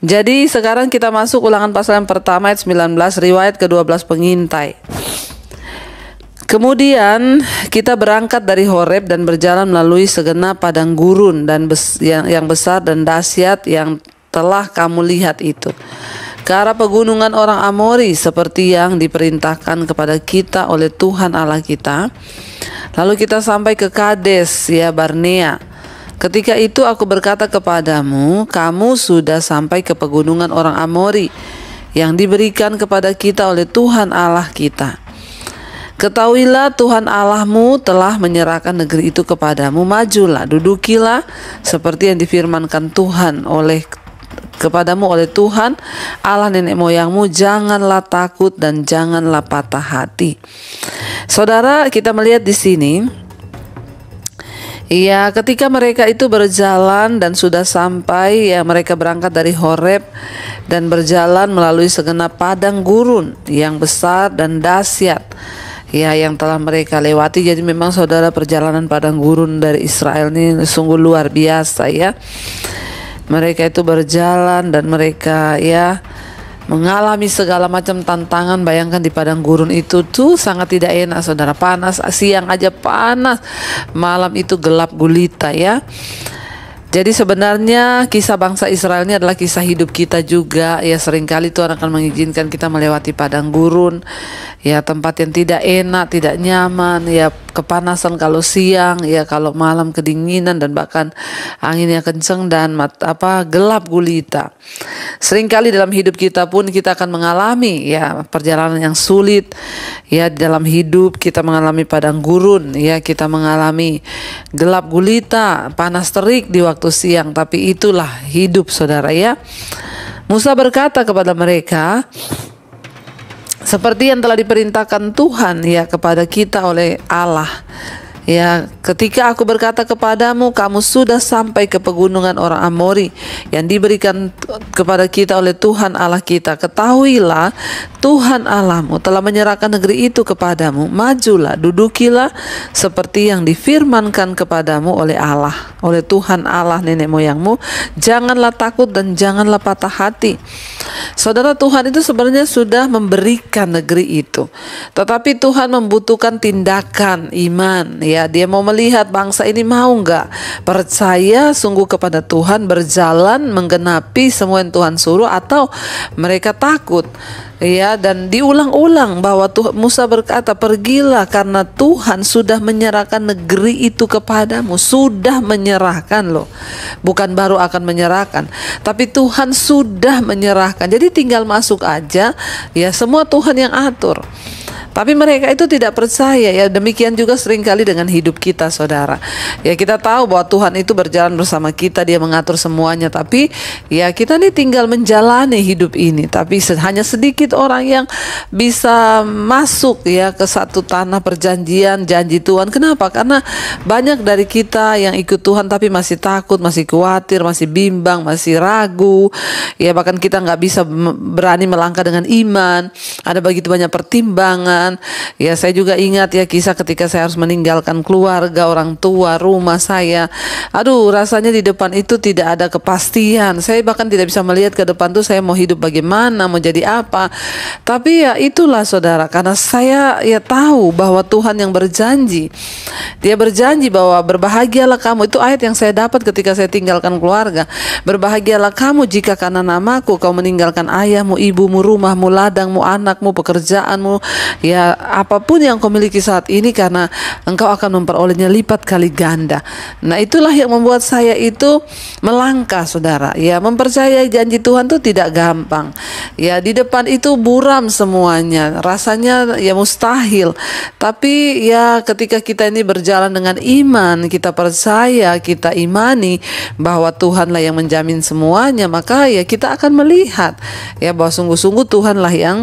Jadi sekarang kita masuk Ulangan pasal yang pertama ayat 19, riwayat ke-12 pengintai. Kemudian kita berangkat dari Horeb dan berjalan melalui segenap padang gurun dan yang besar dan dahsyat yang telah kamu lihat itu, ke arah pegunungan orang Amori seperti yang diperintahkan kepada kita oleh Tuhan Allah kita. Lalu kita sampai ke Kades ya Barnea. Ketika itu aku berkata kepadamu, kamu sudah sampai ke pegunungan orang Amori yang diberikan kepada kita oleh Tuhan Allah kita. Ketahuilah Tuhan Allahmu telah menyerahkan negeri itu kepadamu. Majulah, dudukilah seperti yang difirmankan Tuhan kepadamu oleh Tuhan Allah nenek moyangmu. Janganlah takut dan janganlah patah hati. Saudara, kita melihat di sini, ya, ketika mereka itu berjalan dan sudah sampai, ya, mereka berangkat dari Horeb dan berjalan melalui segenap padang gurun yang besar dan dahsyat, ya, yang telah mereka lewati. Jadi memang saudara, perjalanan padang gurun dari Israel ini sungguh luar biasa ya. Mereka itu berjalan dan mereka ya mengalami segala macam tantangan. Bayangkan di padang gurun itu tuh sangat tidak enak saudara. Panas, siang aja panas, malam itu gelap gulita ya. Jadi sebenarnya kisah bangsa Israel ini adalah kisah hidup kita juga ya. Seringkali Tuhan akan mengizinkan kita melewati padang gurun, ya, tempat yang tidak enak, tidak nyaman, ya, kepanasan kalau siang, ya, kalau malam kedinginan dan bahkan anginnya kenceng dan gelap gulita. Seringkali dalam hidup kita pun kita akan mengalami ya perjalanan yang sulit ya. Dalam hidup kita mengalami padang gurun ya, kita mengalami gelap gulita, panas terik di waktu siang, tapi itulah hidup saudara ya. Musa berkata kepada mereka seperti yang telah diperintahkan Tuhan ya kepada kita oleh Allah. Ya, ketika aku berkata kepadamu, kamu sudah sampai ke pegunungan orang Amori yang diberikan kepada kita oleh Tuhan Allah kita. Ketahuilah Tuhan Allahmu telah menyerahkan negeri itu kepadamu. Majulah, dudukilah seperti yang difirmankan kepadamu oleh Allah, oleh Tuhan Allah nenek moyangmu. Janganlah takut dan janganlah patah hati. Saudara, Tuhan itu sebenarnya sudah memberikan negeri itu, tetapi Tuhan membutuhkan tindakan iman ya. Dia mau melihat bangsa ini mau nggak percaya sungguh kepada Tuhan, berjalan menggenapi semua yang Tuhan suruh, atau mereka takut ya. Dan diulang-ulang bahwa Musa berkata, pergilah karena Tuhan sudah menyerahkan negeri itu kepadamu. Sudah menyerahkan loh, bukan baru akan menyerahkan, tapi Tuhan sudah menyerahkan. Jadi tinggal masuk aja ya, semua Tuhan yang atur. Tapi mereka itu tidak percaya ya. Demikian juga seringkali dengan hidup kita saudara. Ya, kita tahu bahwa Tuhan itu berjalan bersama kita, Dia mengatur semuanya, tapi ya kita nih tinggal menjalani hidup ini. Tapi hanya sedikit orang yang bisa masuk ya ke satu tanah perjanjian, janji Tuhan. Kenapa? Karena banyak dari kita yang ikut Tuhan tapi masih takut, masih khawatir, masih bimbang, masih ragu. Ya, bahkan kita nggak bisa berani melangkah dengan iman. Ada begitu banyak pertimbangan. Ya, saya juga ingat ya kisah ketika saya harus meninggalkan keluarga, orang tua, rumah saya. Aduh, rasanya di depan itu tidak ada kepastian. Saya bahkan tidak bisa melihat ke depan tuh saya mau hidup bagaimana, mau jadi apa. Tapi ya itulah saudara, karena saya ya tahu bahwa Tuhan yang berjanji. Dia berjanji bahwa berbahagialah kamu. Itu ayat yang saya dapat ketika saya tinggalkan keluarga. Berbahagialah kamu jika karena namaku kau meninggalkan ayahmu, ibumu, rumahmu, ladangmu, anakmu, pekerjaanmu, ya, apapun yang kau miliki saat ini, karena engkau akan memperolehnya lipat kali ganda. Nah, itulah yang membuat saya itu melangkah saudara. Ya, mempercayai janji Tuhan itu tidak gampang. Ya, di depan itu buram semuanya. Rasanya ya mustahil. Tapi ya ketika kita ini berjalan dengan iman, kita percaya, kita imani bahwa Tuhanlah yang menjamin semuanya, maka ya kita akan melihat ya bahwa sungguh-sungguh Tuhanlah yang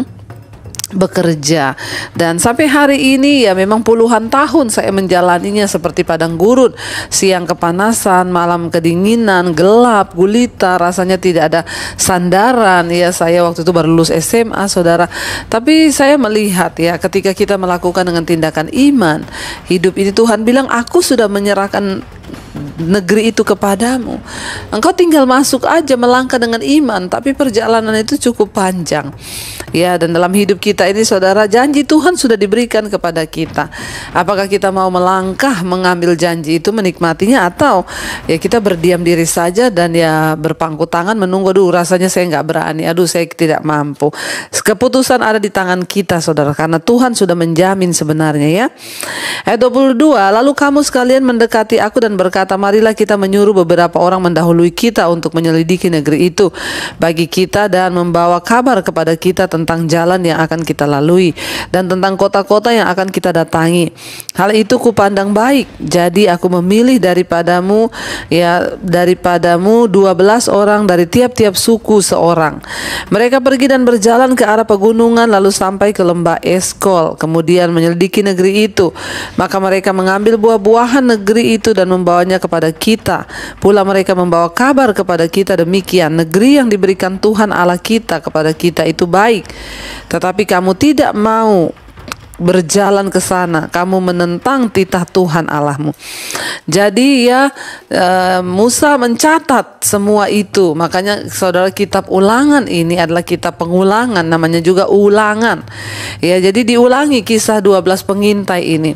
bekerja. Dan sampai hari ini ya memang puluhan tahun saya menjalaninya seperti padang gurun. Siang kepanasan, malam kedinginan, gelap gulita, rasanya tidak ada sandaran. Ya, saya waktu itu baru lulus SMA saudara. Tapi saya melihat ya ketika kita melakukan dengan tindakan iman, hidup ini Tuhan bilang, aku sudah menyerahkan negeri itu kepadamu. Engkau tinggal masuk aja, melangkah dengan iman, tapi perjalanan itu cukup panjang. Ya, dan dalam hidup kita ini saudara, janji Tuhan sudah diberikan kepada kita. Apakah kita mau melangkah mengambil janji itu, menikmatinya, atau ya kita berdiam diri saja dan ya berpangku tangan menunggu, aduh rasanya saya nggak berani, aduh saya tidak mampu. Keputusan ada di tangan kita saudara, karena Tuhan sudah menjamin sebenarnya ya. Ayat 22, lalu kamu sekalian mendekati aku dan berkata, marilah kita menyuruh beberapa orang mendahului kita untuk menyelidiki negeri itu bagi kita dan membawa kabar kepada kita tentang jalan yang akan kita lalui dan tentang kota-kota yang akan kita datangi. Hal itu kupandang baik. Jadi aku memilih daripadamu 12 orang dari tiap-tiap suku seorang. Mereka pergi dan berjalan ke arah pegunungan lalu sampai ke lembah Eskol, kemudian menyelidiki negeri itu. Maka mereka mengambil buah-buahan negeri itu dan membawanya kepada kita. Pula mereka membawa kabar kepada kita demikian, negeri yang diberikan Tuhan Allah kita kepada kita itu baik, tetapi kamu tidak mau berjalan ke sana, kamu menentang titah Tuhan Allahmu. Jadi ya Musa mencatat semua itu. Makanya saudara, kitab Ulangan ini adalah kitab pengulangan, namanya juga ulangan. Ya, jadi diulangi kisah 12 pengintai ini.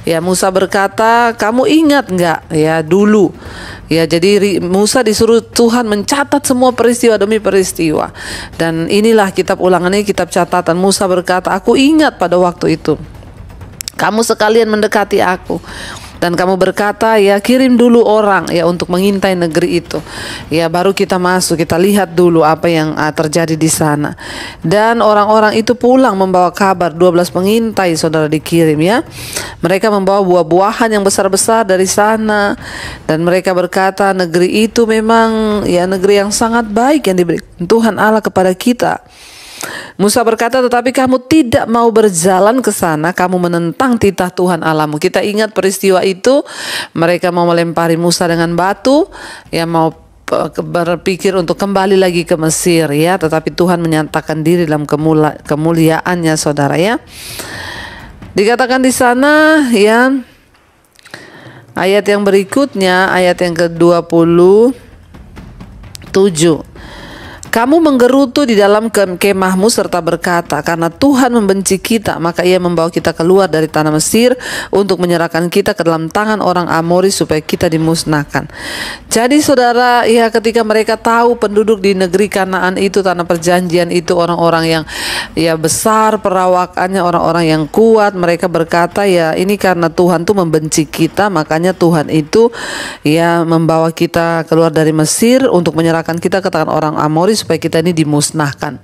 Ya, Musa berkata, kamu ingat enggak ya dulu? Ya, jadi Musa disuruh Tuhan mencatat semua peristiwa demi peristiwa. Dan inilah kitab Ulangan ini, kitab catatan. Musa berkata, aku ingat pada waktu itu kamu sekalian mendekati aku dan kamu berkata, ya kirim dulu orang ya untuk mengintai negeri itu. Ya, baru kita masuk, kita lihat dulu apa yang terjadi di sana. Dan orang-orang itu pulang membawa kabar, 12 pengintai saudara dikirim ya. Mereka membawa buah-buahan yang besar-besar dari sana dan mereka berkata, negeri itu memang ya negeri yang sangat baik yang diberi Tuhan Allah kepada kita. Musa berkata, tetapi kamu tidak mau berjalan ke sana, kamu menentang titah Tuhan Allahmu. Kita ingat peristiwa itu, mereka mau melempari Musa dengan batu, ya mau berpikir untuk kembali lagi ke Mesir ya, tetapi Tuhan menyatakan diri dalam kemuliaannya saudara ya. Dikatakan di sana ya, ayat yang berikutnya, ayat yang ke-27. Kamu menggerutu di dalam kemahmu serta berkata, karena Tuhan membenci kita, maka ia membawa kita keluar dari tanah Mesir untuk menyerahkan kita ke dalam tangan orang Amori supaya kita dimusnahkan. Jadi saudara, ya ketika mereka tahu penduduk di negeri Kanaan itu, tanah perjanjian itu, orang-orang yang ya besar perawakannya, orang-orang yang kuat, mereka berkata, ya ini karena Tuhan tuh membenci kita, makanya Tuhan itu ya membawa kita keluar dari Mesir untuk menyerahkan kita ke tangan orang Amori supaya kita ini dimusnahkan.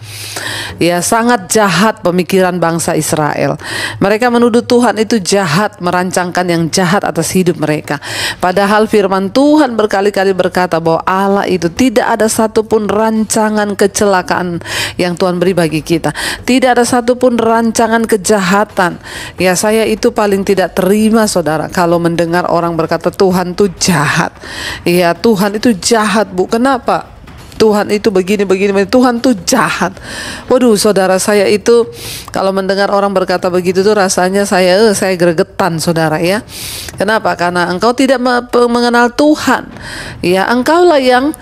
Ya, sangat jahat pemikiran bangsa Israel. Mereka menuduh Tuhan itu jahat, merancangkan yang jahat atas hidup mereka. Padahal firman Tuhan berkali-kali berkata bahwa Allah itu tidak ada satupun rancangan kecelakaan yang Tuhan beri bagi kita. Tidak ada satupun rancangan kejahatan. Ya, saya itu paling tidak terima saudara kalau mendengar orang berkata Tuhan itu jahat. Ya, Tuhan itu jahat, Bu. Kenapa? Tuhan itu begini, Tuhan tuh jahat. Waduh saudara, saya itu kalau mendengar orang berkata begitu tuh rasanya saya gregetan saudara ya. Kenapa? Karena engkau tidak mengenal Tuhan. Ya, engkaulah yang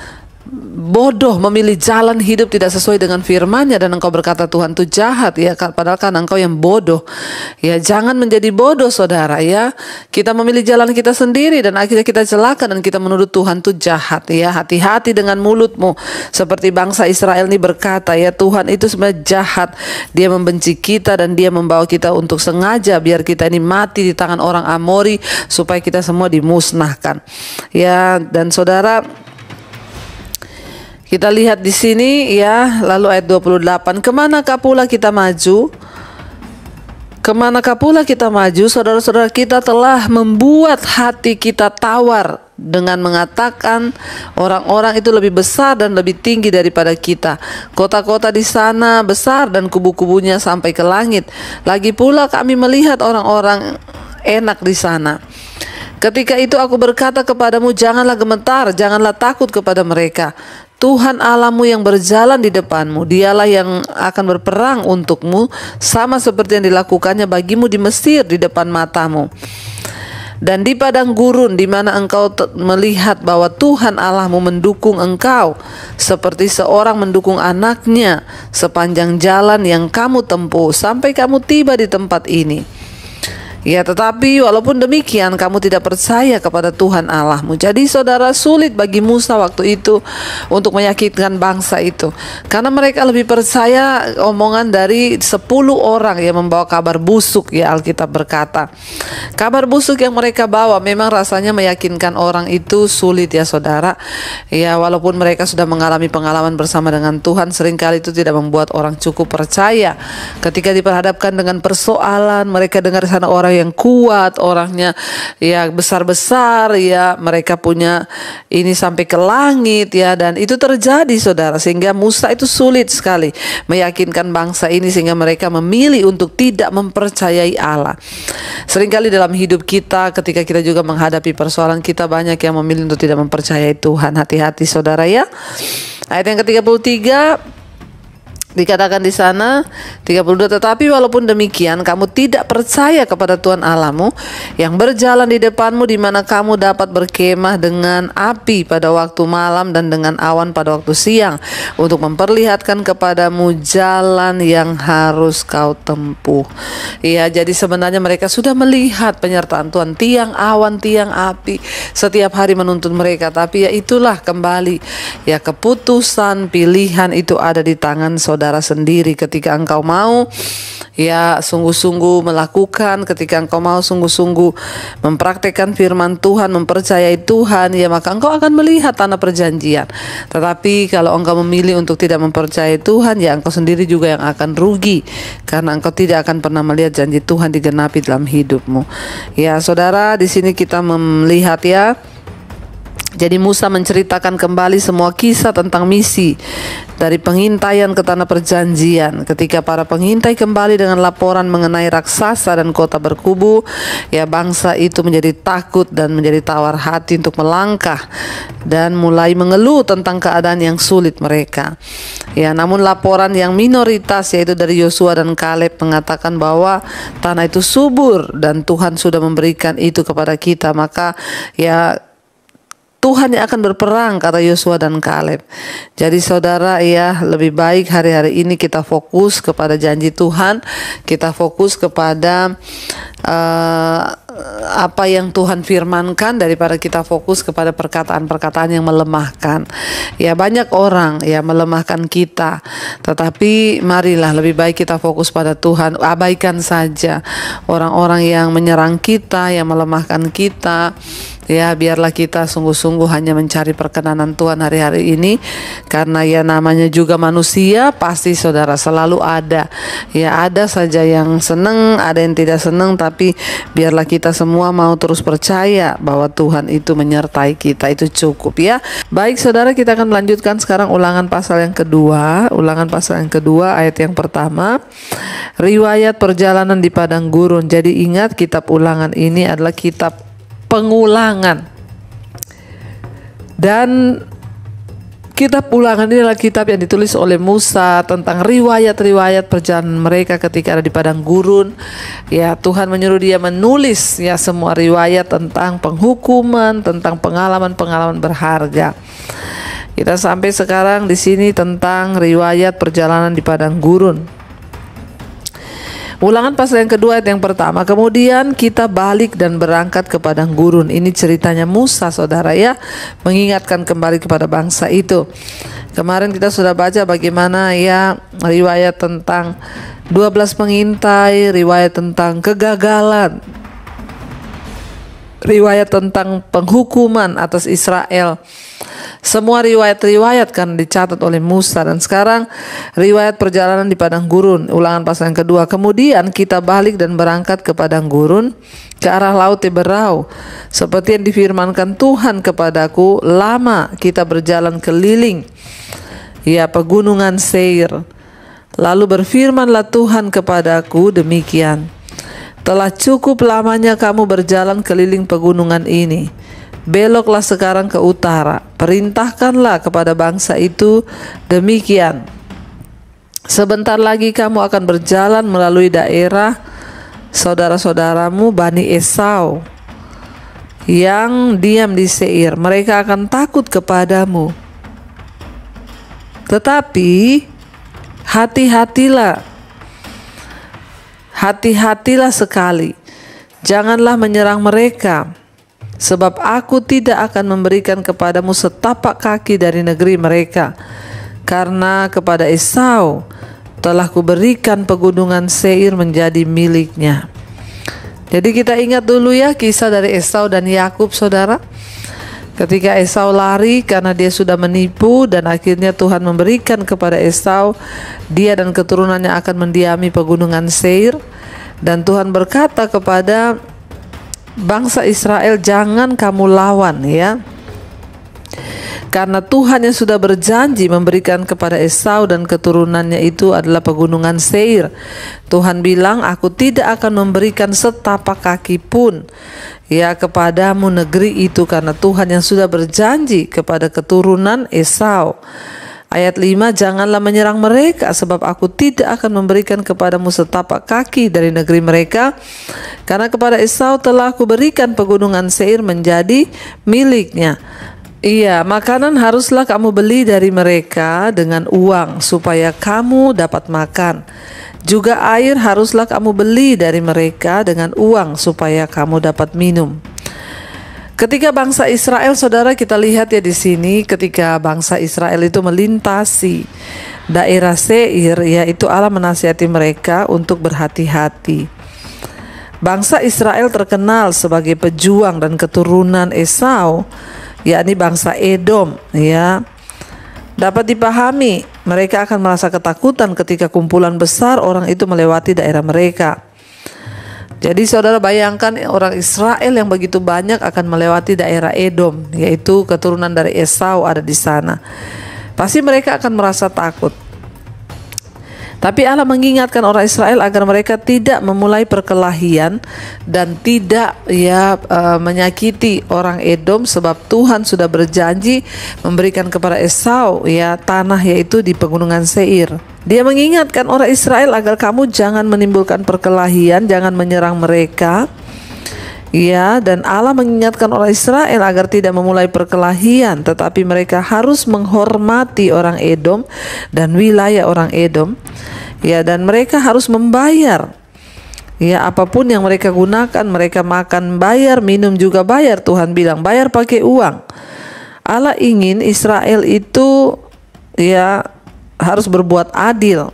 bodoh memilih jalan hidup tidak sesuai dengan firman-Nya dan engkau berkata Tuhan itu jahat ya, padahal kan engkau yang bodoh. Ya, jangan menjadi bodoh saudara ya. Kita memilih jalan kita sendiri dan akhirnya kita celaka dan kita menuduh Tuhan itu jahat ya. Hati-hati dengan mulutmu, seperti bangsa Israel ini berkata ya, Tuhan itu sebenarnya jahat. Dia membenci kita dan dia membawa kita untuk sengaja biar kita ini mati di tangan orang Amori supaya kita semua dimusnahkan. Ya, dan saudara, kita lihat di sini ya, lalu ayat 28, kemanakah pula kita maju? Kemanakah pula kita maju? Saudara-saudara, kita telah membuat hati kita tawar dengan mengatakan orang-orang itu lebih besar dan lebih tinggi daripada kita. Kota-kota di sana besar dan kubu-kubunya sampai ke langit. Lagi pula kami melihat orang-orang enak di sana. Ketika itu aku berkata kepadamu, janganlah gemetar, janganlah takut kepada mereka. Tuhan Allahmu yang berjalan di depanmu, dialah yang akan berperang untukmu, sama seperti yang dilakukannya bagimu di Mesir di depan matamu. Dan di padang gurun di mana engkau melihat bahwa Tuhan Allahmu mendukung engkau seperti seorang mendukung anaknya sepanjang jalan yang kamu tempuh sampai kamu tiba di tempat ini. Ya, tetapi walaupun demikian kamu tidak percaya kepada Tuhan Allahmu. Jadi saudara, sulit bagi Musa waktu itu untuk meyakinkan bangsa itu, karena mereka lebih percaya omongan dari 10 orang yang membawa kabar busuk. Ya, Alkitab berkata kabar busuk yang mereka bawa memang rasanya meyakinkan orang itu sulit ya saudara. Ya, walaupun mereka sudah mengalami pengalaman bersama dengan Tuhan, seringkali itu tidak membuat orang cukup percaya. Ketika diperhadapkan dengan persoalan, mereka dengar sana orang yang kuat, orangnya ya besar-besar, ya mereka punya ini sampai ke langit ya, dan itu terjadi saudara, sehingga Musa itu sulit sekali meyakinkan bangsa ini sehingga mereka memilih untuk tidak mempercayai Allah. Seringkali dalam hidup kita ketika kita juga menghadapi persoalan, kita banyak yang memilih untuk tidak mempercayai Tuhan. Hati-hati saudara ya. Ayat yang ke-33 dikatakan di sana 32, tetapi walaupun demikian kamu tidak percaya kepada Tuhan Allahmu yang berjalan di depanmu, di mana kamu dapat berkemah dengan api pada waktu malam dan dengan awan pada waktu siang, untuk memperlihatkan kepadamu jalan yang harus kau tempuh. Ya, jadi sebenarnya mereka sudah melihat penyertaan Tuhan, tiang awan, tiang api setiap hari menuntun mereka, tapi ya itulah kembali ya, keputusan pilihan itu ada di tangan saudara sendiri. Ketika engkau mau ya sungguh-sungguh melakukan, ketika engkau mau sungguh-sungguh mempraktekkan firman Tuhan, mempercayai Tuhan, ya maka engkau akan melihat tanah perjanjian. Tetapi kalau engkau memilih untuk tidak mempercayai Tuhan, ya engkau sendiri juga yang akan rugi, karena engkau tidak akan pernah melihat janji Tuhan digenapi dalam hidupmu. Ya saudara, di sini kita melihat ya, jadi Musa menceritakan kembali semua kisah tentang misi dari pengintaian ke tanah perjanjian. Ketika para pengintai kembali dengan laporan mengenai raksasa dan kota berkubu, ya bangsa itu menjadi takut dan menjadi tawar hati untuk melangkah dan mulai mengeluh tentang keadaan yang sulit mereka. Ya, namun laporan yang minoritas, yaitu dari Yosua dan Kaleb, mengatakan bahwa tanah itu subur dan Tuhan sudah memberikan itu kepada kita. Maka ya Tuhan yang akan berperang, kata Yosua dan Kaleb. Jadi saudara ya, lebih baik hari-hari ini kita fokus kepada janji Tuhan, kita fokus kepada apa yang Tuhan firmankan, daripada kita fokus kepada perkataan-perkataan yang melemahkan. Ya, banyak orang ya melemahkan kita, tetapi marilah lebih baik kita fokus pada Tuhan. Abaikan saja orang-orang yang menyerang kita, yang melemahkan kita. Ya, biarlah kita sungguh-sungguh hanya mencari perkenanan Tuhan hari-hari ini, karena ya namanya juga manusia, pasti saudara selalu ada. Ya, ada saja yang senang, ada yang tidak senang, tapi biarlah kita semua mau terus percaya bahwa Tuhan itu menyertai kita, itu cukup ya. Baik saudara, kita akan melanjutkan sekarang Ulangan pasal yang kedua. Ulangan pasal yang kedua ayat yang pertama, riwayat perjalanan di padang gurun. Jadi ingat, kitab Ulangan ini adalah kitab pengulangan, dan kitab Ulangan ini adalah kitab yang ditulis oleh Musa tentang riwayat-riwayat perjalanan mereka ketika ada di padang gurun. Ya, Tuhan menyuruh dia menulis ya semua riwayat tentang penghukuman, tentang pengalaman-pengalaman berharga. Kita sampai sekarang di sini tentang riwayat perjalanan di padang gurun. Ulangan pasal yang kedua ayat yang pertama, kemudian kita balik dan berangkat ke padang gurun. Ini ceritanya Musa saudara ya, mengingatkan kembali kepada bangsa itu. Kemarin kita sudah baca bagaimana ya riwayat tentang 12 pengintai, riwayat tentang kegagalan, riwayat tentang penghukuman atas Israel. Semua riwayat-riwayat kan dicatat oleh Musa. Dan sekarang riwayat perjalanan di padang gurun, Ulangan pasal yang kedua. Kemudian kita balik dan berangkat ke padang gurun, ke arah laut Teberau, seperti yang difirmankan Tuhan kepadaku. Lama kita berjalan keliling ya pegunungan Seir. Lalu berfirmanlah Tuhan kepadaku demikian, telah cukup lamanya kamu berjalan keliling pegunungan ini. Beloklah sekarang ke utara, perintahkanlah kepada bangsa itu demikian. Sebentar lagi kamu akan berjalan melalui daerah saudara-saudaramu Bani Esau. yang diam di Seir. Mereka akan takut kepadamu. Tetapi hati-hatilah sekali. Janganlah menyerang mereka, sebab aku tidak akan memberikan kepadamu setapak kaki dari negeri mereka. Karena kepada Esau telah kuberikan pegunungan Seir menjadi miliknya. Jadi kita ingat dulu ya kisah dari Esau dan Yakub, saudara. Ketika Esau lari karena dia sudah menipu, dan akhirnya Tuhan memberikan kepada Esau, dia dan keturunannya akan mendiami pegunungan Seir. Dan Tuhan berkata kepada bangsa Israel, jangan kamu lawan ya. Karena Tuhan yang sudah berjanji memberikan kepada Esau dan keturunannya itu adalah pegunungan Seir. Tuhan bilang, aku tidak akan memberikan setapak kaki pun ya kepadamu negeri itu, karena Tuhan yang sudah berjanji kepada keturunan Esau. Ayat 5, janganlah menyerang mereka, sebab aku tidak akan memberikan kepadamu setapak kaki dari negeri mereka, karena kepada Esau telah aku berikan pegunungan Seir menjadi miliknya. Iya, makanan haruslah kamu beli dari mereka dengan uang supaya kamu dapat makan. Juga air haruslah kamu beli dari mereka dengan uang supaya kamu dapat minum. Ketika bangsa Israel, saudara, kita lihat ya di sini, ketika bangsa Israel itu melintasi daerah Seir, yaitu Allah menasihati mereka untuk berhati-hati. Bangsa Israel terkenal sebagai pejuang dan keturunan Esau, yakni bangsa Edom ya. Dapat dipahami, mereka akan merasa ketakutan ketika kumpulan besar orang itu melewati daerah mereka. Jadi saudara bayangkan orang Israel yang begitu banyak akan melewati daerah Edom, yaitu keturunan dari Esau ada di sana. Pasti mereka akan merasa takut. Tapi Allah mengingatkan orang Israel agar mereka tidak memulai perkelahian dan tidak menyakiti orang Edom, sebab Tuhan sudah berjanji memberikan kepada Esau tanah, yaitu di pegunungan Seir. Dia mengingatkan orang Israel agar kamu jangan menimbulkan perkelahian, jangan menyerang mereka. Dan Allah mengingatkan orang Israel agar tidak memulai perkelahian, tetapi mereka harus menghormati orang Edom dan wilayah orang Edom. Dan mereka harus membayar. Apapun yang mereka gunakan, mereka makan bayar, minum juga bayar. Tuhan bilang bayar pakai uang. Allah ingin Israel itu harus berbuat adil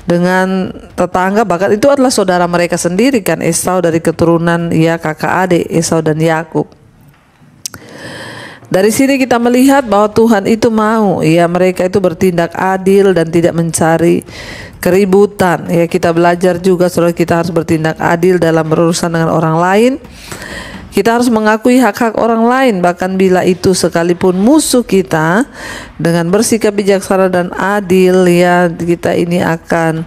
dengan tetangga, bahkan itu adalah saudara mereka sendiri kan, Esau dari keturunan kakak adik Esau dan Yakub. Dari sini kita melihat bahwa Tuhan itu mau mereka itu bertindak adil dan tidak mencari keributan. Kita belajar juga saudara, kita harus bertindak adil dalam berurusan dengan orang lain. Kita harus mengakui hak-hak orang lain, bahkan bila itu sekalipun musuh kita. Dengan bersikap bijaksana dan adil kita ini akan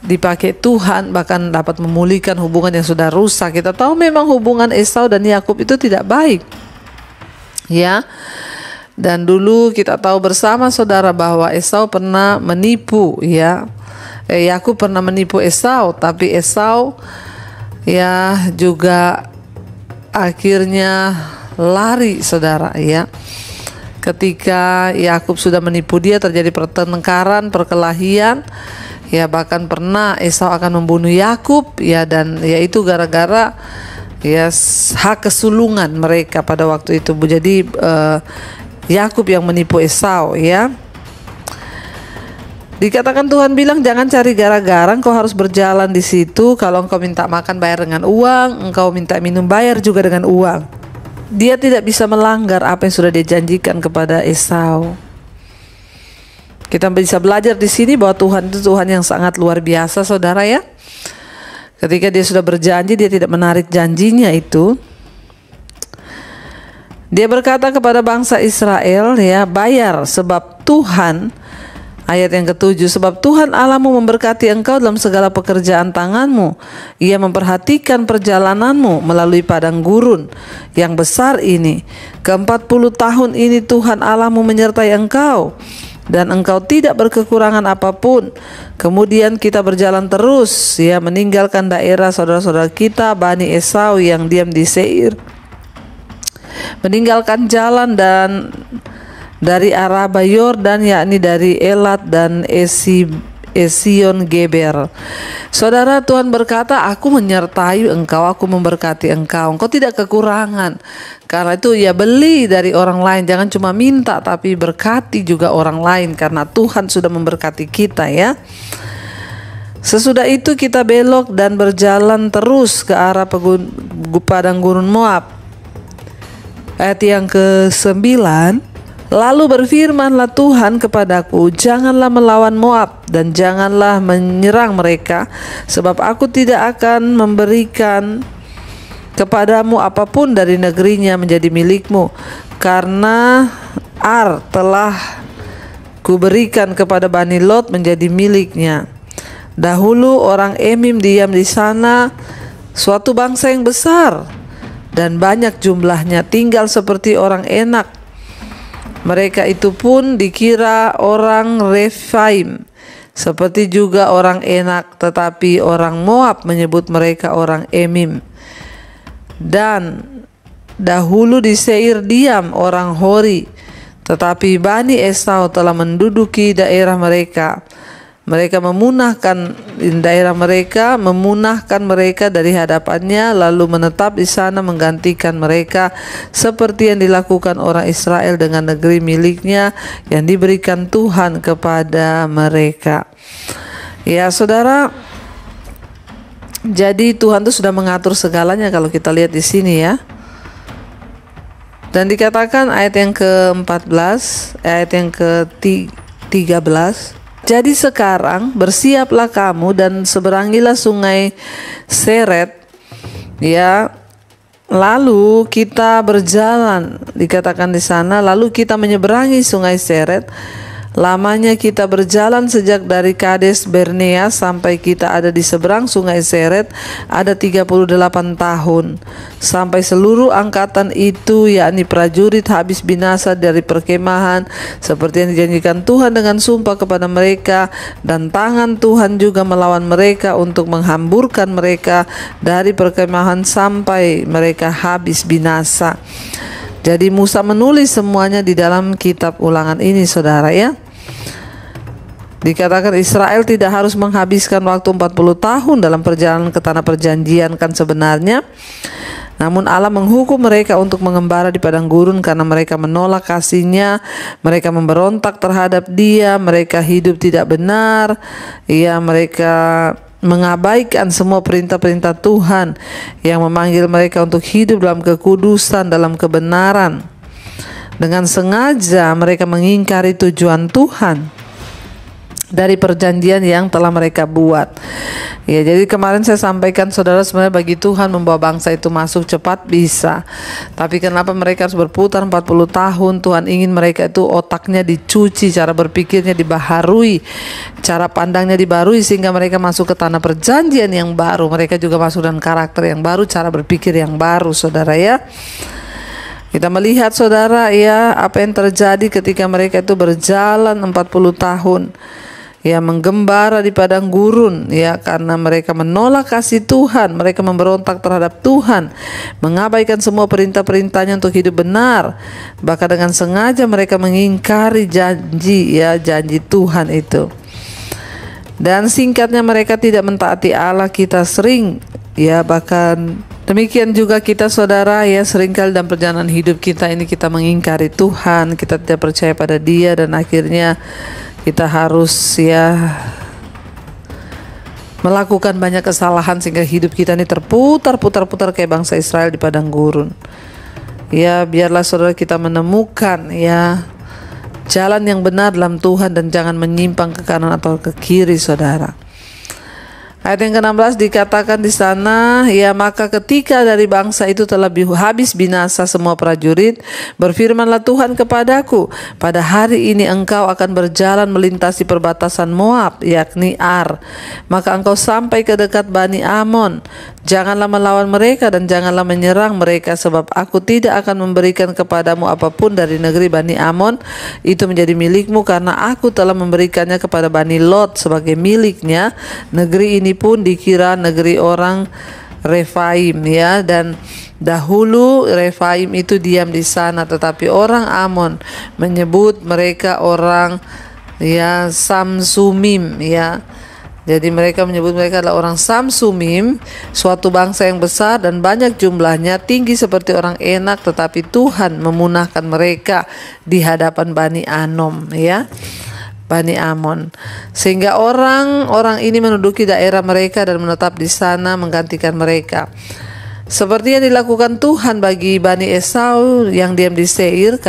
dipakai Tuhan, bahkan dapat memulihkan hubungan yang sudah rusak. Kita tahu memang hubungan Esau dan Yakub itu tidak baik dan dulu kita tahu bersama saudara bahwa Esau pernah menipu Yakub pernah menipu Esau, tapi Esau juga akhirnya lari saudara ketika Yakub sudah menipu dia, terjadi pertengkaran, perkelahian bahkan pernah Esau akan membunuh Yakub dan itu gara-gara hak kesulungan mereka pada waktu itu. Jadi Yakub yang menipu Esau Dikatakan Tuhan bilang jangan cari gara-gara, engkau harus berjalan di situ. Kalau engkau minta makan bayar dengan uang, engkau minta minum bayar juga dengan uang. Dia tidak bisa melanggar apa yang sudah dia janjikan kepada Esau. Kita bisa belajar di sini bahwa Tuhan itu Tuhan yang sangat luar biasa saudara Ketika dia sudah berjanji, dia tidak menarik janjinya itu. Dia berkata kepada bangsa Israel bayar, sebab Tuhan, ayat yang ke-7, sebab Tuhan Allahmu memberkati engkau dalam segala pekerjaan tanganmu. Ia memperhatikan perjalananmu melalui padang gurun yang besar ini. Ke-40 tahun ini Tuhan Allahmu menyertai engkau dan engkau tidak berkekurangan apapun. Kemudian kita berjalan terus, ya, meninggalkan daerah saudara-saudara kita Bani Esau yang diam di Seir, meninggalkan jalan dan dari Araba Yordan, yakni dari Elat dan Esion Geber. Saudara, Tuhan berkata, aku menyertai engkau, aku memberkati engkau, engkau tidak kekurangan. Karena itu ya, beli dari orang lain, jangan cuma minta tapi berkati juga orang lain, karena Tuhan sudah memberkati kita, ya. Sesudah itu kita belok dan berjalan terus ke arah padang gurun Moab. Ayat yang ke-9, lalu berfirmanlah Tuhan kepadaku, janganlah melawan Moab dan janganlah menyerang mereka, sebab aku tidak akan memberikan kepadamu apapun dari negerinya menjadi milikmu, karena Ar telah kuberikan kepada Bani Lot menjadi miliknya. Dahulu orang Emim diam di sana, suatu bangsa yang besar dan banyak jumlahnya, tinggal seperti orang Enak. Mereka itu pun dikira orang Refaim, seperti juga orang Enak, tetapi orang Moab menyebut mereka orang Emim. Dan dahulu di Seir diam orang Hori, tetapi Bani Esau telah menduduki daerah mereka. Mereka memunahkan dari hadapannya, lalu menetap di sana menggantikan mereka, seperti yang dilakukan orang Israel dengan negeri miliknya yang diberikan Tuhan kepada mereka. Ya saudara, jadi Tuhan itu sudah mengatur segalanya kalau kita lihat di sini, ya. Dan dikatakan ayat yang ke-14, ayat yang ke-13, jadi sekarang bersiaplah kamu dan seberangilah sungai Seret, ya. Lalu kita berjalan, dikatakan di sana, lalu kita menyeberangi sungai Seret. Lamanya kita berjalan sejak dari Kades Bernea sampai kita ada di seberang sungai Seret, ada 38 tahun. Sampai seluruh angkatan itu, yakni prajurit, habis binasa dari perkemahan, seperti yang dijanjikan Tuhan dengan sumpah kepada mereka, dan tangan Tuhan juga melawan mereka untuk menghamburkan mereka dari perkemahan sampai mereka habis binasa. Jadi Musa menulis semuanya di dalam kitab Ulangan ini, saudara, ya. Dikatakan Israel tidak harus menghabiskan waktu 40 tahun dalam perjalanan ke tanah perjanjian kan sebenarnya. Namun Allah menghukum mereka untuk mengembara di padang gurun karena mereka menolak kasih-Nya, mereka memberontak terhadap Dia, mereka hidup tidak benar, ya, mereka mengabaikan semua perintah-perintah Tuhan yang memanggil mereka untuk hidup dalam kekudusan, dalam kebenaran. Dengan sengaja mereka mengingkari tujuan Tuhan dari perjanjian yang telah mereka buat. Ya, jadi kemarin saya sampaikan, saudara, sebenarnya bagi Tuhan membawa bangsa itu masuk cepat bisa. Tapi kenapa mereka harus berputar 40 tahun? Tuhan ingin mereka itu otaknya dicuci, cara berpikirnya dibaharui, cara pandangnya dibarui, sehingga mereka masuk ke tanah perjanjian yang baru. Mereka juga masuk dengan karakter yang baru, cara berpikir yang baru, saudara, ya. Kita melihat, saudara, ya, apa yang terjadi ketika mereka itu berjalan 40 tahun, ya, menggembara di padang gurun, ya, karena mereka menolak kasih Tuhan, mereka memberontak terhadap Tuhan, mengabaikan semua perintah-perintahnya untuk hidup benar, bahkan dengan sengaja mereka mengingkari janji, ya, janji Tuhan itu. Dan singkatnya mereka tidak mentaati Allah. Kita sering, ya, bahkan demikian juga kita, saudara, ya, seringkali dalam perjalanan hidup kita ini kita mengingkari Tuhan, kita tidak percaya pada Dia, dan akhirnya kita harus, ya, melakukan banyak kesalahan sehingga hidup kita ini terputar-putar kayak bangsa Israel di padang gurun. Ya, biarlah saudara kita menemukan, ya, jalan yang benar dalam Tuhan dan jangan menyimpang ke kanan atau ke kiri, saudara. Ayat yang ke-16 dikatakan di sana, ya maka ketika dari bangsa itu telah habis binasa semua prajurit, berfirmanlah Tuhan kepadaku, pada hari ini engkau akan berjalan melintasi perbatasan Moab, yakni Ar. Maka engkau sampai ke dekat Bani Amon. Janganlah melawan mereka dan janganlah menyerang mereka, sebab aku tidak akan memberikan kepadamu apapun dari negeri Bani Amon itu menjadi milikmu, karena aku telah memberikannya kepada Bani Lot sebagai miliknya. Negeri ini pun dikira negeri orang Refaim, ya, dan dahulu Refaim itu diam di sana, tetapi orang Amon menyebut mereka orang, ya, Samsumim, ya. Jadi mereka menyebut mereka adalah orang Samsumim, suatu bangsa yang besar dan banyak jumlahnya, tinggi seperti orang Enak, tetapi Tuhan memunahkan mereka di hadapan Bani Anom, ya, Bani Amon, sehingga orang-orang ini menduduki daerah mereka dan menetap di sana menggantikan mereka. Seperti yang dilakukan Tuhan bagi Bani Esau yang diam di Seir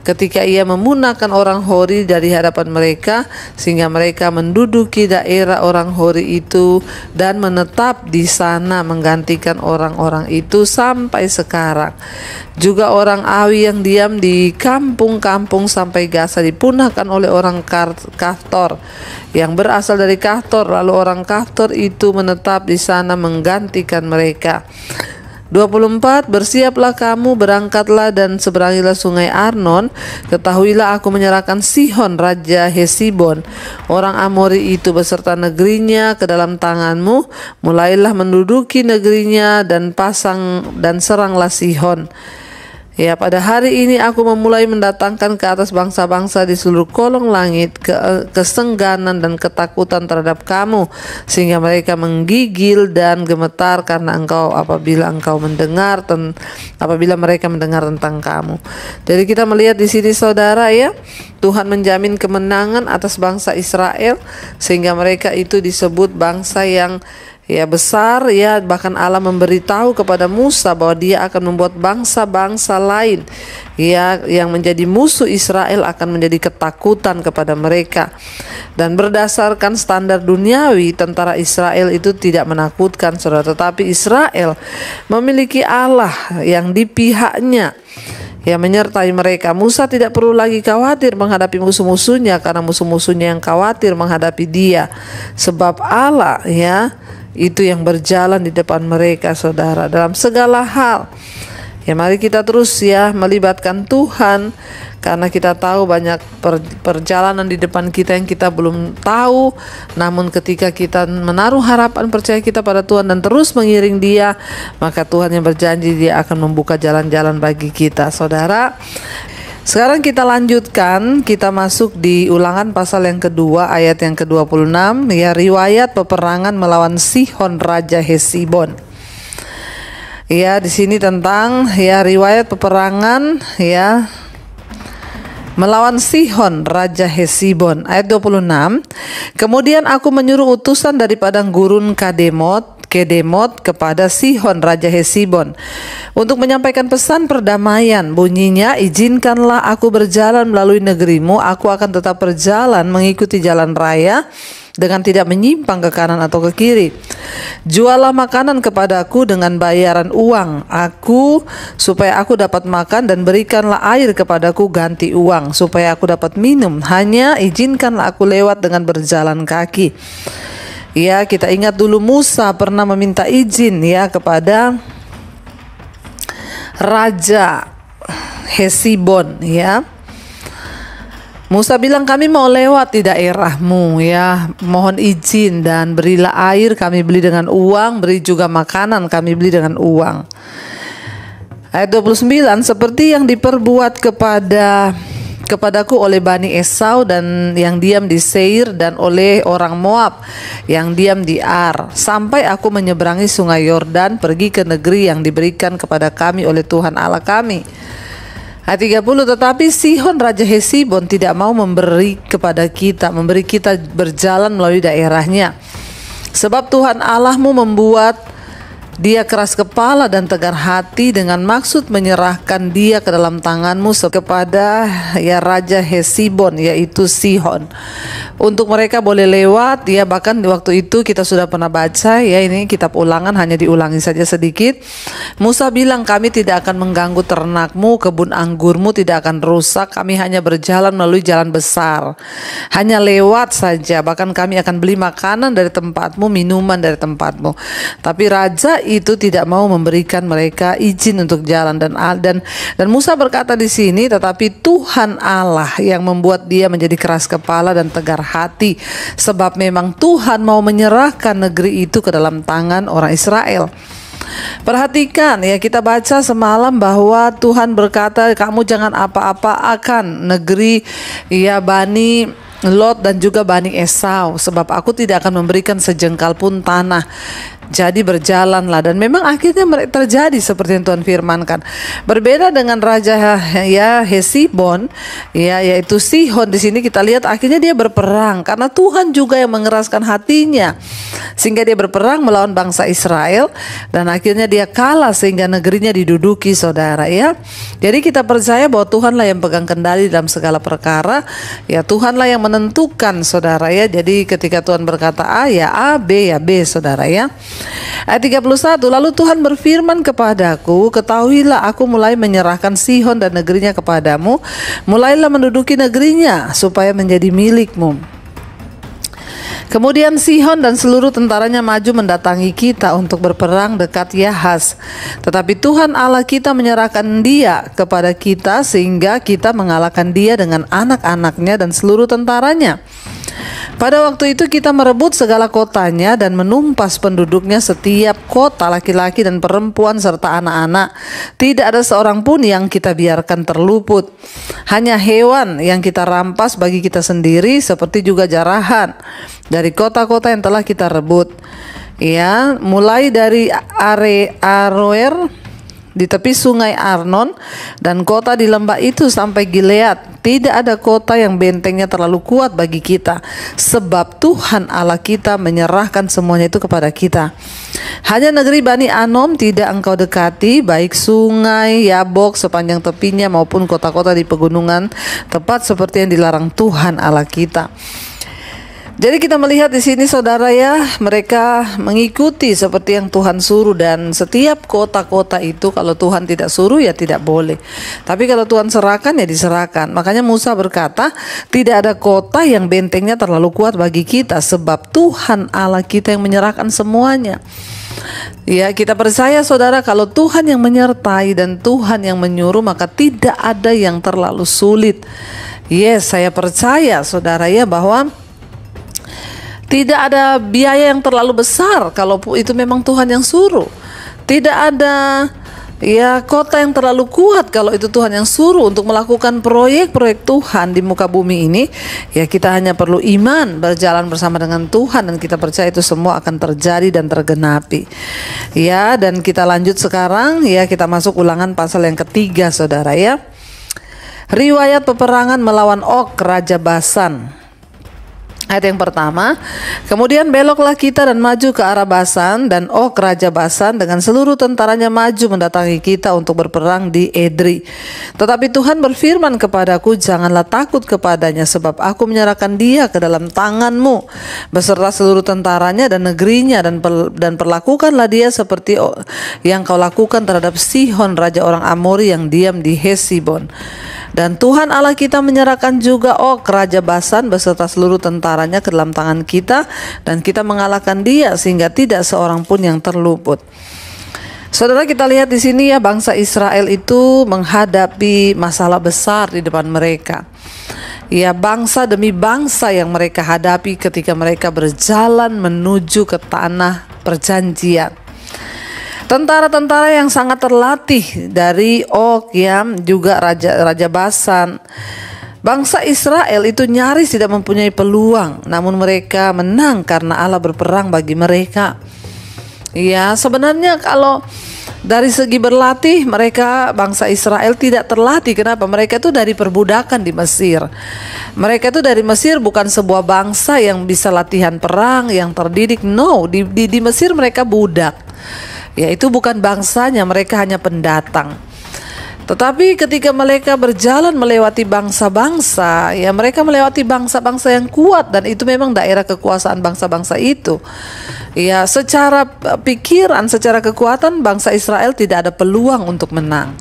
ketika ia memunahkan orang Hori dari hadapan mereka, sehingga mereka menduduki daerah orang Hori itu dan menetap di sana menggantikan orang-orang itu sampai sekarang. Juga orang Awi yang diam di kampung-kampung sampai Gaza dipunahkan oleh orang Kaftor yang berasal dari Kaftor, lalu orang Kaftor itu menetap di sana menggantikan mereka. 24. Bersiaplah kamu, berangkatlah dan seberangilah sungai Arnon. Ketahuilah aku menyerahkan Sihon raja Hesibon orang Amori itu beserta negerinya ke dalam tanganmu. Mulailah menduduki negerinya dan seranglah Sihon. Ya, pada hari ini aku memulai mendatangkan ke atas bangsa-bangsa di seluruh kolong langit kesengganan dan ketakutan terhadap kamu, sehingga mereka menggigil dan gemetar karena apabila mereka mendengar tentang kamu. Jadi kita melihat di sini, saudara, ya, Tuhan menjamin kemenangan atas bangsa Israel sehingga mereka itu disebut bangsa yang, ya, besar, ya. Bahkan Allah memberitahu kepada Musa bahwa Dia akan membuat bangsa-bangsa lain, ya, yang menjadi musuh Israel akan menjadi ketakutan kepada mereka. Dan berdasarkan standar duniawi, tentara Israel itu tidak menakutkan, saudara, tetapi Israel memiliki Allah yang di pihaknya, yang menyertai mereka. Musa tidak perlu lagi khawatir menghadapi musuh-musuhnya, karena musuh-musuhnya yang khawatir menghadapi dia, sebab Allah, ya, itu yang berjalan di depan mereka, saudara, dalam segala hal. Ya, mari kita terus, ya, melibatkan Tuhan, karena kita tahu banyak perjalanan di depan kita yang kita belum tahu. Namun ketika kita menaruh harapan percaya kita pada Tuhan dan terus mengiring Dia, maka Tuhan yang berjanji Dia akan membuka jalan-jalan bagi kita, saudara. Sekarang kita lanjutkan, kita masuk di Ulangan pasal yang kedua ayat yang ke-26, ya, riwayat peperangan melawan Sihon raja Hesibon. Ya, di sini tentang, ya, riwayat peperangan, ya, melawan Sihon raja Hesibon. Ayat 26. Kemudian aku menyuruh utusan dari padang gurun Kedemot kepada Sihon raja Hesibon untuk menyampaikan pesan perdamaian. Bunyinya, izinkanlah aku berjalan melalui negerimu, aku akan tetap berjalan mengikuti jalan raya dengan tidak menyimpang ke kanan atau ke kiri. Jualah makanan kepadaku dengan bayaran uang aku, supaya aku dapat makan, dan berikanlah air kepadaku ganti uang supaya aku dapat minum. Hanya izinkanlah aku lewat dengan berjalan kaki. Ya, kita ingat dulu Musa pernah meminta izin, ya, kepada Raja Hesibon, ya. Musa bilang, kami mau lewat di daerahmu, ya, mohon izin dan berilah air, kami beli dengan uang, beri juga makanan, kami beli dengan uang. Ayat 29, seperti yang diperbuat kepadaku oleh Bani Esau dan yang diam di Seir, dan oleh orang Moab yang diam di Ar, sampai aku menyeberangi sungai Yordan, pergi ke negeri yang diberikan kepada kami oleh Tuhan Allah kami. Ayat 30, tetapi Sihon raja Hesibon tidak mau memberi kita berjalan melalui daerahnya, sebab Tuhan Allahmu membuat Dia keras kepala dan tegar hati dengan maksud menyerahkan dia ke dalam tanganmu kepada Raja Hesibon, yaitu Sihon. Untuk mereka boleh lewat, bahkan di waktu itu kita sudah pernah baca ini kitab Ulangan, hanya diulangi saja sedikit. Musa bilang, kami tidak akan mengganggu ternakmu, kebun anggurmu tidak akan rusak, kami hanya berjalan melalui jalan besar, hanya lewat saja, bahkan kami akan beli makanan dari tempatmu, minuman dari tempatmu. Tapi raja itu tidak mau memberikan mereka izin untuk jalan, dan Musa berkata di sini, tetapi Tuhan Allah yang membuat dia menjadi keras kepala dan tegar hati, sebab memang Tuhan mau menyerahkan negeri itu ke dalam tangan orang Israel. Perhatikan kita baca semalam bahwa Tuhan berkata, kamu jangan apa-apa akan negeri Bani Lot dan juga Bani Esau, sebab aku tidak akan memberikan sejengkal pun tanah. Jadi berjalanlah, dan memang akhirnya terjadi seperti yang Tuhan firmankan. Berbeda dengan Raja Hesibon, yaitu Sihon, di sini kita lihat akhirnya dia berperang karena Tuhan juga yang mengeraskan hatinya, sehingga dia berperang melawan bangsa Israel, dan akhirnya dia kalah sehingga negerinya diduduki, saudara Jadi kita percaya bahwa Tuhanlah yang pegang kendali dalam segala perkara, Tuhanlah yang menentukan, saudara Jadi ketika Tuhan berkata A, A, B, B, saudara Ayat 31, lalu Tuhan berfirman kepadaku, ketahuilah aku mulai menyerahkan Sihon dan negerinya kepadamu, mulailah menduduki negerinya supaya menjadi milikmu. Kemudian Sihon dan seluruh tentaranya maju mendatangi kita untuk berperang dekat Yahas. Tetapi Tuhan Allah kita menyerahkan dia kepada kita sehingga kita mengalahkan dia dengan anak-anaknya dan seluruh tentaranya. Pada waktu itu kita merebut segala kotanya dan menumpas penduduknya, setiap kota, laki-laki dan perempuan serta anak-anak. Tidak ada seorang pun yang kita biarkan terluput. Hanya hewan yang kita rampas bagi kita sendiri, seperti juga jarahan dari kota-kota yang telah kita rebut. Mulai dari Aroer di tepi sungai Arnon dan kota di lembah itu sampai Gilead. Tidak ada kota yang bentengnya terlalu kuat bagi kita, sebab Tuhan Allah kita menyerahkan semuanya itu kepada kita. Hanya negeri Bani Anom tidak engkau dekati, baik sungai Yabok sepanjang tepinya maupun kota-kota di pegunungan, tepat seperti yang dilarang Tuhan Allah kita. Jadi kita melihat di sini, saudara mereka mengikuti seperti yang Tuhan suruh, dan setiap kota-kota itu kalau Tuhan tidak suruh tidak boleh. Tapi kalau Tuhan serahkan diserahkan. Makanya Musa berkata, tidak ada kota yang bentengnya terlalu kuat bagi kita, sebab Tuhan Allah kita yang menyerahkan semuanya. Kita percaya, saudara, kalau Tuhan yang menyertai dan Tuhan yang menyuruh, maka tidak ada yang terlalu sulit. Saya percaya, saudara bahwa tidak ada biaya yang terlalu besar kalau itu memang Tuhan yang suruh. Tidak ada kota yang terlalu kuat kalau itu Tuhan yang suruh untuk melakukan proyek-proyek Tuhan di muka bumi ini. Kita hanya perlu iman, berjalan bersama dengan Tuhan, dan kita percaya itu semua akan terjadi dan tergenapi. Dan kita lanjut sekarang, kita masuk Ulangan pasal yang ketiga, saudara Riwayat peperangan melawan Og, Raja Basan. Ayat yang pertama, kemudian beloklah kita dan maju ke arah Basan, dan Og Raja Basan dengan seluruh tentaranya maju mendatangi kita untuk berperang di Edrei. Tetapi Tuhan berfirman kepadaku, janganlah takut kepadanya, sebab aku menyerahkan dia ke dalam tanganmu beserta seluruh tentaranya dan negerinya, dan perlakukanlah dia seperti yang kau lakukan terhadap Sihon Raja orang Amori yang diam di Hesibon. Dan Tuhan Allah kita menyerahkan juga Og Raja Basan beserta seluruh tentaranya ke dalam tangan kita, dan kita mengalahkan dia sehingga tidak seorang pun yang terluput. Saudara, kita lihat di sini bangsa Israel itu menghadapi masalah besar di depan mereka. Bangsa demi bangsa yang mereka hadapi ketika mereka berjalan menuju ke tanah perjanjian. Tentara-tentara yang sangat terlatih dari Og juga Raja Basan. Bangsa Israel itu nyaris tidak mempunyai peluang, namun mereka menang karena Allah berperang bagi mereka. Sebenarnya kalau dari segi berlatih, mereka bangsa Israel tidak terlatih. Kenapa? Mereka itu dari perbudakan di Mesir. Mereka itu dari Mesir bukan sebuah bangsa yang bisa latihan perang, yang terdidik. No, di Mesir mereka budak. Yaitu bukan bangsanya, mereka hanya pendatang. Tetapi ketika mereka berjalan melewati bangsa-bangsa, ya mereka melewati bangsa-bangsa yang kuat, dan itu memang daerah kekuasaan bangsa-bangsa itu. Ya, secara pikiran, secara kekuatan bangsa Israel tidak ada peluang untuk menang.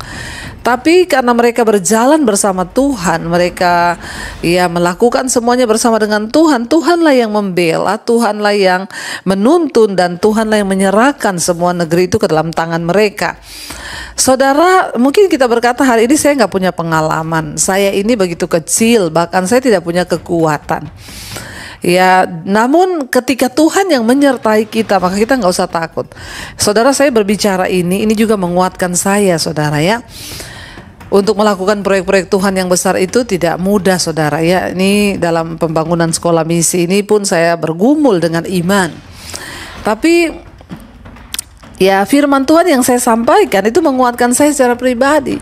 Tapi karena mereka berjalan bersama Tuhan, mereka ya melakukan semuanya bersama dengan Tuhan. Tuhanlah yang membela, Tuhanlah yang menuntun, dan Tuhanlah yang menyerahkan semua negeri itu ke dalam tangan mereka. Saudara, mungkin kita berkata hari ini saya nggak punya pengalaman, saya ini begitu kecil, bahkan saya tidak punya kekuatan. Ya, namun ketika Tuhan yang menyertai kita, maka kita nggak usah takut. Saudara, saya berbicara ini juga menguatkan saya, saudara ya. Untuk melakukan proyek-proyek Tuhan yang besar itu tidak mudah, saudara ya. Ini dalam pembangunan sekolah misi ini pun saya bergumul dengan iman. Tapi ya, firman Tuhan yang saya sampaikan itu menguatkan saya secara pribadi.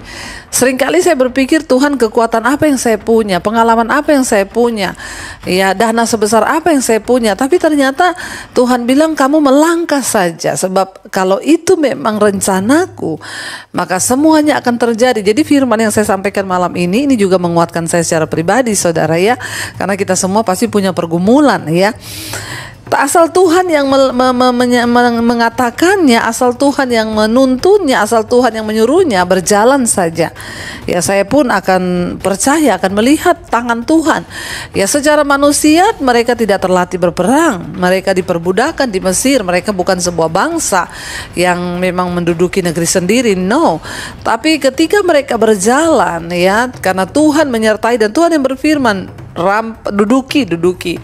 Seringkali saya berpikir, Tuhan, kekuatan apa yang saya punya, pengalaman apa yang saya punya, ya dana sebesar apa yang saya punya. Tapi ternyata Tuhan bilang, kamu melangkah saja, sebab kalau itu memang rencanaku, maka semuanya akan terjadi. Jadi firman yang saya sampaikan malam ini juga menguatkan saya secara pribadi, saudara ya. Karena kita semua pasti punya pergumulan ya. Asal Tuhan yang mengatakannya, asal Tuhan yang menuntunnya, asal Tuhan yang menyuruhnya, berjalan saja. Ya, saya pun akan percaya, akan melihat tangan Tuhan. Ya, secara manusia mereka tidak terlatih berperang. Mereka diperbudakan di Mesir. Mereka bukan sebuah bangsa yang memang menduduki negeri sendiri. No. Tapi ketika mereka berjalan, ya, karena Tuhan menyertai dan Tuhan yang berfirman, duduki.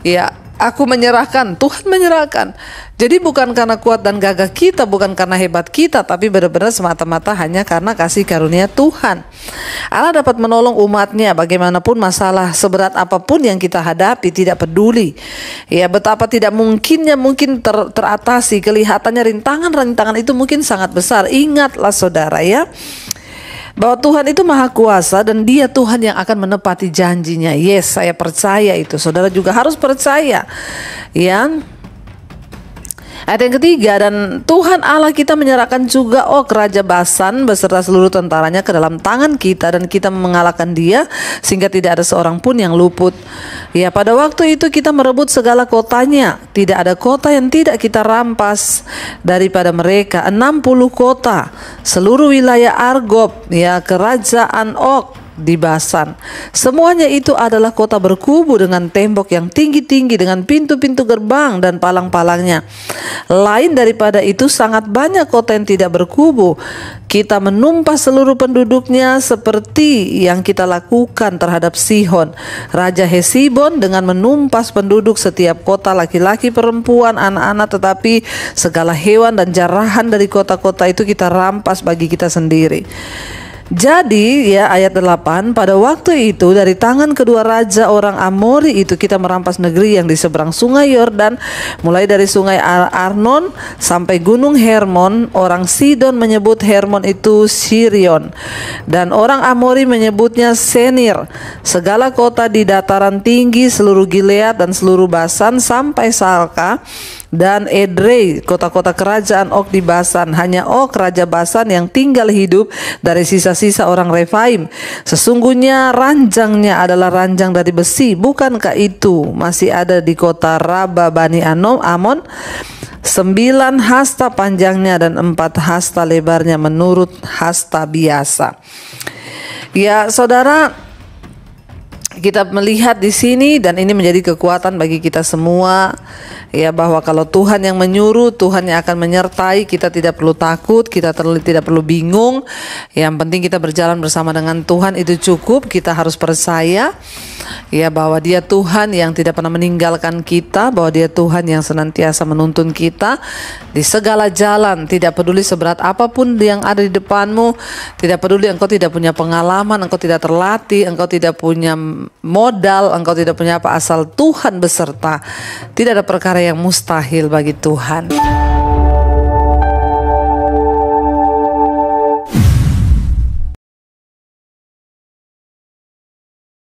Ya, aku menyerahkan, Tuhan menyerahkan. Jadi bukan karena kuat dan gagah kita, bukan karena hebat kita, tapi benar-benar semata-mata hanya karena kasih karunia Tuhan. Allah dapat menolong umatnya bagaimanapun masalah seberat apapun yang kita hadapi, tidak peduli. Ya, betapa tidak mungkin teratasi, kelihatannya rintangan itu mungkin sangat besar. Ingatlah saudara ya, bahwa Tuhan itu maha kuasa dan Dia Tuhan yang akan menepati janjinya. Yes, saya percaya itu. Saudara juga harus percaya. Ya. Ayat yang ketiga, dan Tuhan Allah kita menyerahkan juga Raja Basan beserta seluruh tentaranya ke dalam tangan kita, dan kita mengalahkan dia sehingga tidak ada seorang pun yang luput. Ya, pada waktu itu kita merebut segala kotanya, tidak ada kota yang tidak kita rampas daripada mereka. 60 kota, seluruh wilayah Argob, ya, kerajaan Og di Basan. Semuanya itu adalah kota berkubu dengan tembok yang tinggi-tinggi, dengan pintu-pintu gerbang dan palang-palangnya. Lain daripada itu sangat banyak kota yang tidak berkubu. Kita menumpas seluruh penduduknya seperti yang kita lakukan terhadap Sihon, Raja Hesibon, dengan menumpas penduduk setiap kota, laki-laki, perempuan, anak-anak, tetapi segala hewan dan jarahan dari kota-kota itu kita rampas bagi kita sendiri. Jadi ya, ayat 8, pada waktu itu dari tangan kedua raja orang Amori itu kita merampas negeri yang di seberang sungai Yordan, mulai dari sungai Arnon sampai gunung Hermon. Orang Sidon menyebut Hermon itu Sirion, dan orang Amori menyebutnya Senir. Segala kota di dataran tinggi, seluruh Gilead dan seluruh Basan sampai Salka dan Edrei, kota-kota kerajaan Og di Basan. Hanya Og, Raja Basan, yang tinggal hidup dari sisa-sisa orang Refaim. Sesungguhnya ranjangnya adalah ranjang dari besi. Bukankah itu masih ada di kota Raba Bani Amon? 9 hasta panjangnya dan 4 hasta lebarnya menurut hasta biasa. Ya, saudara, kita melihat di sini, dan ini menjadi kekuatan bagi kita semua, ya, bahwa kalau Tuhan yang menyuruh, Tuhan yang akan menyertai. Kita tidak perlu takut, kita tidak perlu bingung. Yang penting kita berjalan bersama dengan Tuhan, itu cukup. Kita harus percaya, ya, bahwa Dia Tuhan yang tidak pernah meninggalkan kita, bahwa Dia Tuhan yang senantiasa menuntun kita di segala jalan. Tidak peduli seberat apapun yang ada di depanmu, tidak peduli engkau tidak punya pengalaman, engkau tidak terlatih, engkau tidak punya modal, engkau tidak punya apa, asal Tuhan beserta. Tidak ada perkara yang mustahil bagi Tuhan.